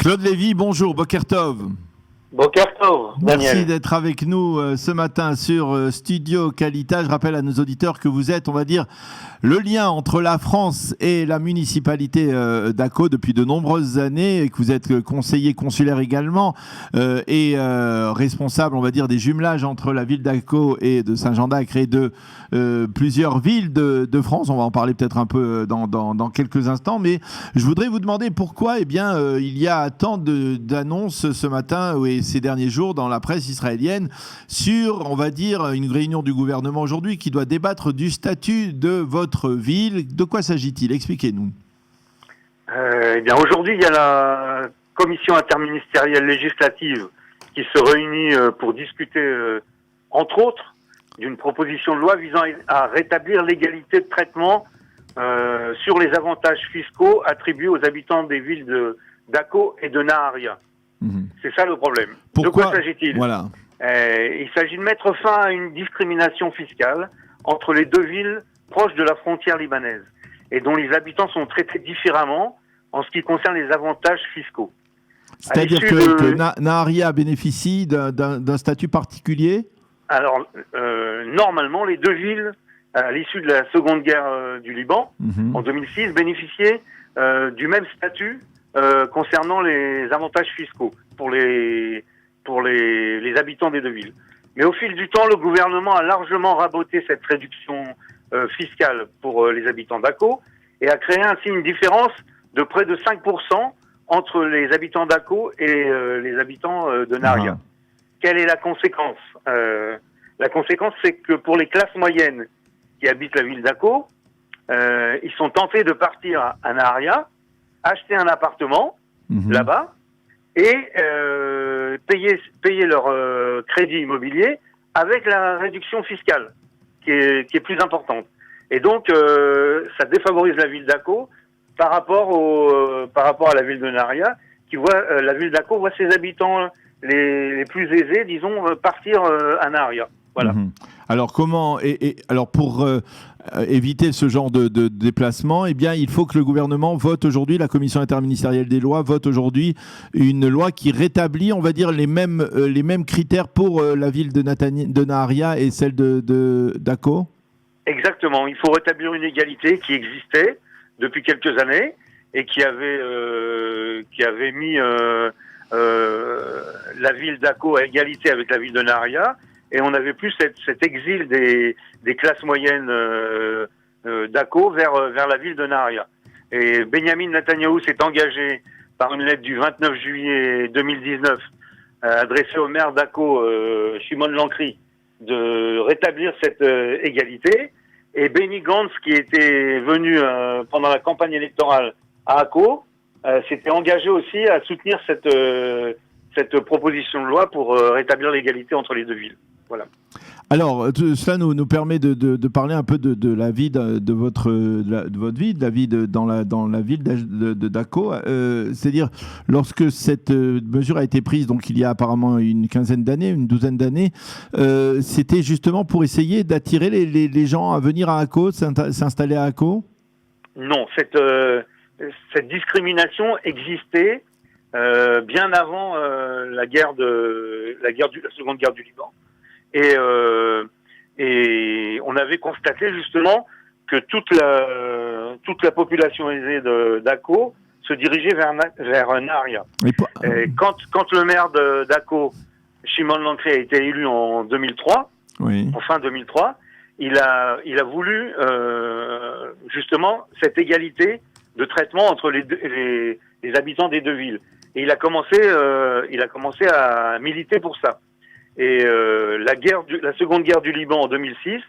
Claude Lévy, bonjour, Boker Tov. Boker Tov, Daniel. Merci d'être avec nous ce matin sur Studio Qualita. Je rappelle à nos auditeurs que vous êtes, on va dire, le lien entre la France et la municipalité d'Aco depuis de nombreuses années, et que vous êtes conseiller consulaire également et responsable, on va dire, des jumelages entre la ville d'Aco et de Saint-Jean-d'Acre et de plusieurs villes de France. On va en parler peut-être un peu dans quelques instants, mais je voudrais vous demander pourquoi il y a tant d'annonces ce matin et ces derniers jours dans la presse israélienne sur, on va dire, une réunion du gouvernement aujourd'hui qui doit débattre du statut de votre ville. De quoi s'agit-il? Expliquez-nous. Aujourd'hui, il y a la commission interministérielle législative qui se réunit pour discuter, entre autres, d'une proposition de loi visant à rétablir l'égalité de traitement sur les avantages fiscaux attribués aux habitants des villes d'Aco et de Naharia. C'est ça le problème. Pourquoi? De quoi s'agit-il? Voilà. Il s'agit de mettre fin à une discrimination fiscale entre les deux villes proches de la frontière libanaise et dont les habitants sont traités différemment en ce qui concerne les avantages fiscaux. C'est-à-dire que Naharia bénéficie d'un statut particulier? Alors, normalement, les deux villes, à l'issue de la seconde guerre du Liban, en 2006, bénéficiaient du même statut concernant les avantages fiscaux pour les habitants des deux villes. Mais au fil du temps, le gouvernement a largement raboté cette réduction fiscale pour les habitants d'Aco et a créé ainsi une différence de près de 5% entre les habitants d'Aco et les habitants de Naharia. Quelle est la conséquence? La conséquence, c'est que pour les classes moyennes qui habitent la ville d'Aco, ils sont tentés de partir à Naharia, acheter un appartement là-bas et payer leur crédit immobilier avec la réduction fiscale qui est plus importante. Et donc, ça défavorise la ville d'Aco par rapport à la ville de Naharia, qui voit la ville d'Aco voit ses habitants les plus aisés, disons, partir à Naharia. Voilà. Alors comment alors pour éviter ce genre de déplacement, eh bien, il faut que le gouvernement vote aujourd'hui, la commission interministérielle des lois vote aujourd'hui une loi qui rétablit, on va dire, les mêmes critères pour la ville de Naharia et celle d'Aco. Exactement. Il faut rétablir une égalité qui existait depuis quelques années et qui avait mis la ville d'Aco à égalité avec la ville de Naharia. Et on n'avait plus cet exil des classes moyennes d'Aco vers la ville de Naharia. Et Benjamin Netanyahou s'est engagé par une lettre du 29 juillet 2019 adressée au maire d'Aco, Shimon Lankri, de rétablir cette égalité. Et Benny Gantz, qui était venu pendant la campagne électorale à Aco, s'était engagé aussi à soutenir cette proposition de loi pour rétablir l'égalité entre les deux villes. Voilà. Alors, cela nous permet de parler un peu de la vie de votre vie, de la vie dans la ville d'Aco. C'est-à-dire, lorsque cette mesure a été prise, donc il y a apparemment une douzaine d'années, c'était justement pour essayer d'attirer les gens à venir à Aco, s'installer à Aco? Non, cette discrimination existait bien avant la seconde guerre du Liban. Et on avait constaté justement que toute la population aisée d'Aco se dirigeait vers Naharia. Et quand le maire d'Aco, Shimon Lankri, a été élu en 2003, en fin 2003, il a voulu justement cette égalité de traitement entre les habitants des deux villes. Et il a commencé à militer pour ça. Et la seconde guerre du Liban en 2006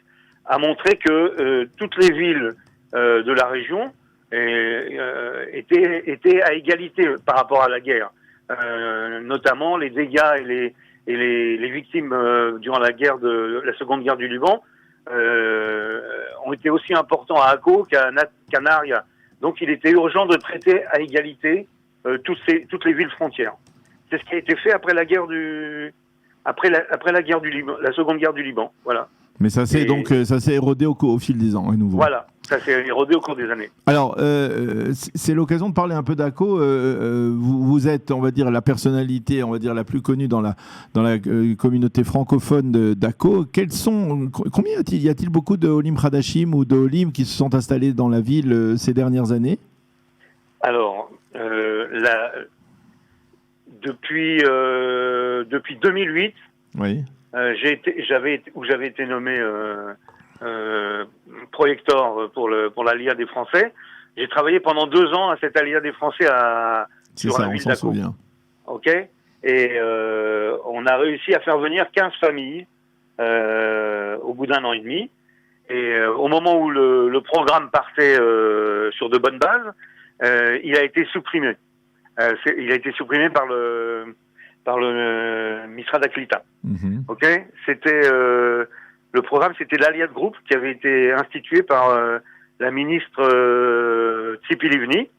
a montré que toutes les villes de la région étaient à égalité par rapport à la guerre. Notamment les dégâts et les victimes durant la seconde guerre du Liban ont été aussi importants à Aco qu'à Naharia. Donc il était urgent de traiter à égalité toutes les villes frontières. C'est ce qui a été fait après la guerre après la seconde guerre du Liban, voilà. Mais ça s'est érodé au fil des ans, à nouveau. Voilà, ça s'est érodé au cours des années. Alors, c'est l'occasion de parler un peu d'ACO. Vous êtes, on va dire, la personnalité, on va dire, la plus connue dans la communauté francophone d'ACO. Combien y a-t-il beaucoup de Olim Hadashim ou de Olim qui se sont installés dans la ville ces dernières années? Alors, depuis 2008, oui. J'avais été nommé projecteur pour l'Aliyah des Français. J'ai travaillé pendant 2 ans à cette Aliyah des Français sur la ville d'Akko. Ok. Et on a réussi à faire venir 15 familles au bout d'1 an et demi. Et au moment où le programme partait sur de bonnes bases, il a été supprimé. Il a été supprimé par le Misrad Aklita. Ok, c'était le programme, c'était l'Aliyat Group qui avait été institué par la ministre Tzipi Livni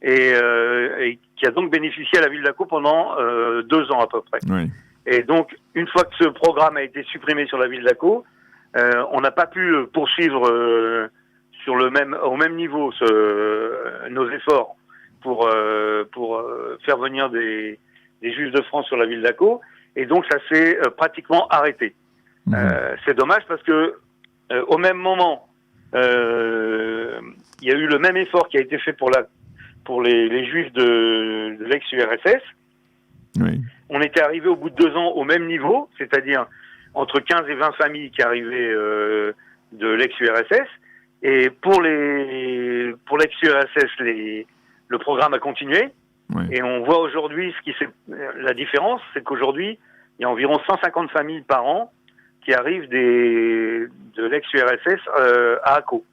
et qui a donc bénéficié à la ville d'Akko pendant 2 ans à peu près. Oui. Et donc, une fois que ce programme a été supprimé sur la ville d'Akko, on n'a pas pu poursuivre au même niveau nos efforts pour faire venir des Juifs de France sur la ville d'Akko, et donc ça s'est pratiquement arrêté. C'est dommage parce que au même moment, il y a eu le même effort qui a été fait pour les Juifs de l'ex-URSS. Oui. On était arrivé au bout de 2 ans au même niveau, c'est-à-dire entre 15 et 20 familles qui arrivaient de l'ex-URSS, et pour l'ex-URSS, le programme a continué. Oui. Et on voit aujourd'hui la différence, c'est qu'aujourd'hui, il y a environ 150 familles par an qui arrivent de l'ex-URSS à Akko.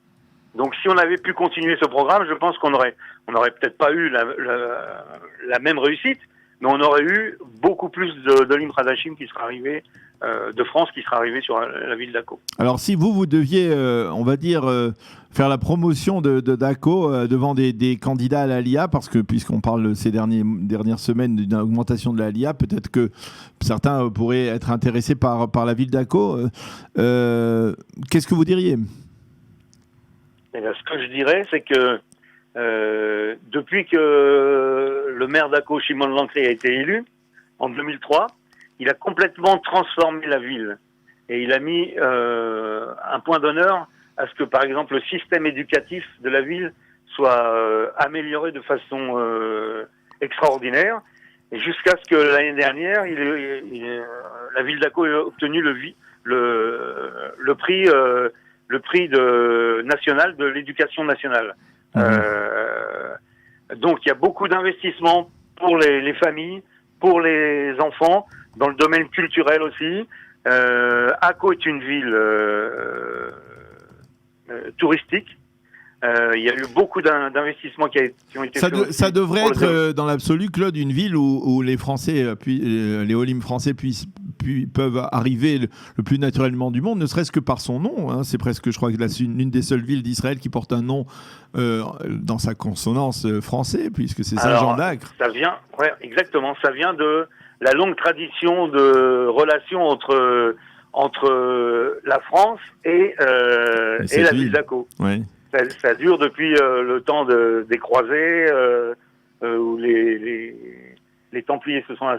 Donc, si on avait pu continuer ce programme, je pense qu'on aurait peut-être pas eu la même réussite, mais on aurait eu beaucoup plus d'Olim Hadashim qui seraient arrivés de France, qui seraient arrivés sur la ville d'Akko. Alors, si vous deviez, on va dire, faire la promotion d'Akko devant des candidats à l'Aliyah, parce que puisqu'on parle ces dernières semaines d'une augmentation de l'Aliyah, peut-être que certains pourraient être intéressés par la ville d'Akko. Qu'est-ce que vous diriez? Eh bien, ce que je dirais, c'est que depuis que le maire d'Akko, Shimon Lancré, a été élu, en 2003, il a complètement transformé la ville. Et il a mis un point d'honneur à ce que, par exemple, le système éducatif de la ville soit amélioré de façon extraordinaire. Et jusqu'à ce que l'année dernière, la ville d'Akko ait obtenu le prix national de l'éducation nationale. Donc il y a beaucoup d'investissements pour les familles, pour les enfants, dans le domaine culturel aussi. Akko est une ville touristique. Il y a eu beaucoup d'investissements qui ont été faits. Ça devrait être, dans l'absolu, Claude, une ville où les Français, les Olim français peuvent arriver le plus naturellement du monde, ne serait-ce que par son nom. Hein. C'est presque, je crois, l'une des seules villes d'Israël qui porte un nom dans sa consonance français, puisque c'est Saint-Jean d'Acre. Ça vient, ouais, exactement. Ça vient de la longue tradition de relations entre la France et la ville d'Akko. Ouais. Ça dure depuis le temps des croisés, où les Templiers se sont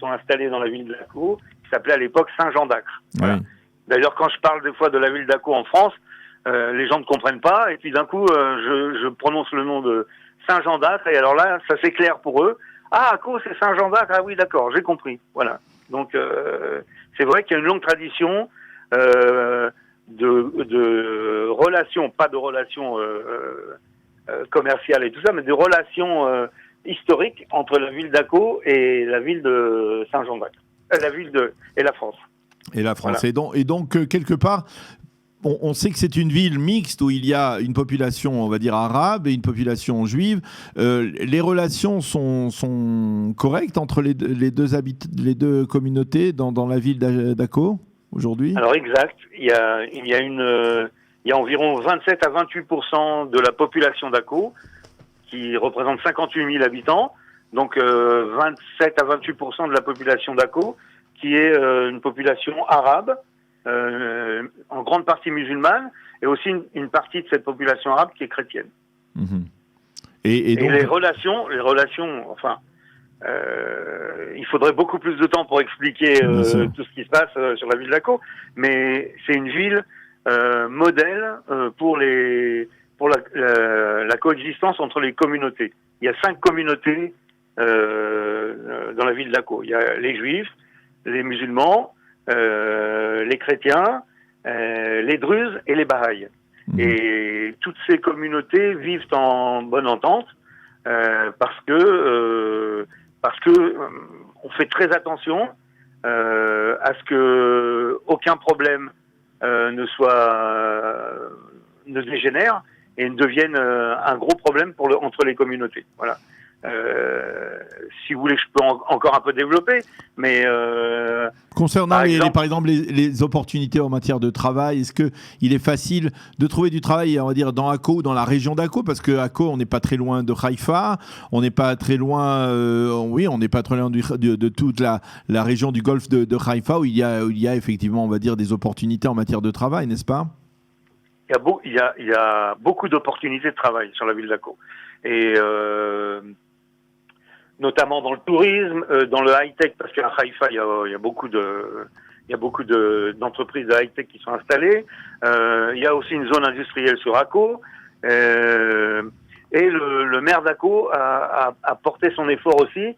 installés dans la ville d'Akko, qui s'appelait à l'époque Saint-Jean d'Acre. Voilà. Oui. D'ailleurs, quand je parle des fois de la ville d'Akko en France, les gens ne comprennent pas, et puis d'un coup, je prononce le nom de Saint-Jean d'Acre, et alors là, ça s'éclaire pour eux. Ah, Akko, c'est Saint-Jean d'Acre. Ah oui, d'accord, j'ai compris. Voilà. Donc, c'est vrai qu'il y a une longue tradition de relations, pas de relations commerciales et tout ça, mais de relations historiques entre la ville d'Akko et la ville de Saint-Jean d'Acre, et la France. Et la France. Voilà. Et donc quelque part, on sait que c'est une ville mixte où il y a une population, on va dire, arabe et une population juive. Les relations sont correctes entre les deux communautés dans la ville d'Akko aujourd'hui? Alors exact. Il y a environ 27 à 28% de la population d'Akko qui représente 58 000 habitants. Donc 27 à 28% de la population d'Akko qui est une population arabe. en grande partie musulmane, et aussi une partie de cette population arabe qui est chrétienne. Mmh. Et donc... les relations, enfin, il faudrait beaucoup plus de temps pour expliquer tout ce qui se passe sur la ville d'Akko, mais c'est une ville modèle pour la coexistence entre les communautés. Il y a 5 communautés dans la ville d'Akko. Il y a les juifs, les musulmans, les chrétiens, les druzes et les baha'is. Et toutes ces communautés vivent en bonne entente parce que on fait très attention à ce que aucun problème ne dégénère et ne devienne un gros problème entre les communautés. Voilà. Si vous voulez, je peux encore un peu développer, mais concernant par exemple les opportunités en matière de travail, est-ce que il est facile de trouver du travail, on va dire, dans Akko ou dans la région d'Akko, parce que Akko, on n'est pas très loin de Haïfa, on n'est pas très loin, on n'est pas très loin de toute la région du golfe de Haïfa, où il y a effectivement, on va dire, des opportunités en matière de travail, n'est-ce pas? Il y a beaucoup d'opportunités de travail sur la ville d'Akko. Et notamment dans le tourisme, dans le high-tech, parce qu'à Haïfa, il y a beaucoup d'entreprises de high-tech qui sont installées. Il y a aussi une zone industrielle sur Akko. Et le maire d'Akko a porté son effort aussi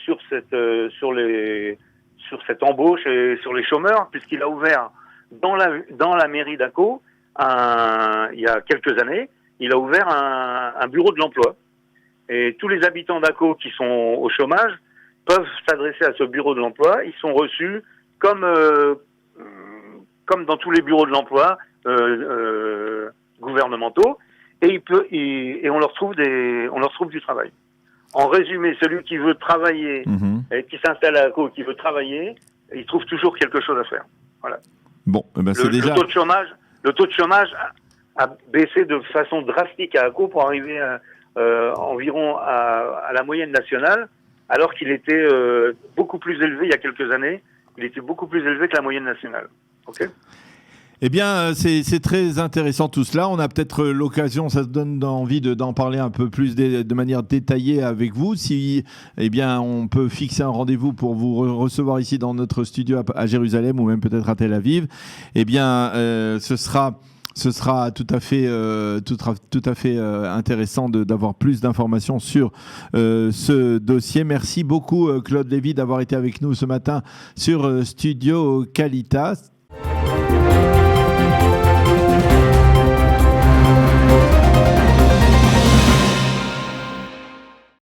sur cette embauche et sur les chômeurs, puisqu'il a ouvert dans la mairie d'Akko, il y a quelques années, il a ouvert un bureau de l'emploi. Et tous les habitants d'Akko qui sont au chômage peuvent s'adresser à ce bureau de l'emploi. Ils sont reçus comme dans tous les bureaux de l'emploi gouvernementaux, et on leur trouve du travail. En résumé, celui qui veut travailler et qui s'installe à Akko, qui veut travailler, il trouve toujours quelque chose à faire. Voilà. Bon, c'est déjà... Le taux de chômage a baissé de façon drastique à Akko pour arriver environ à la moyenne nationale, alors qu'il était beaucoup plus élevé il y a quelques années. Il était beaucoup plus élevé que la moyenne nationale. Ok ? Eh bien, c'est très intéressant tout cela. On a peut-être l'occasion, ça se donne envie d'en parler un peu plus de manière détaillée avec vous. Si, eh bien, on peut fixer un rendez-vous pour vous recevoir ici dans notre studio à Jérusalem ou même peut-être à Tel Aviv. Eh bien, ce sera tout à fait intéressant d'avoir plus d'informations sur ce dossier. Merci beaucoup, Claude Lévy, d'avoir été avec nous ce matin sur Studio Qualitas.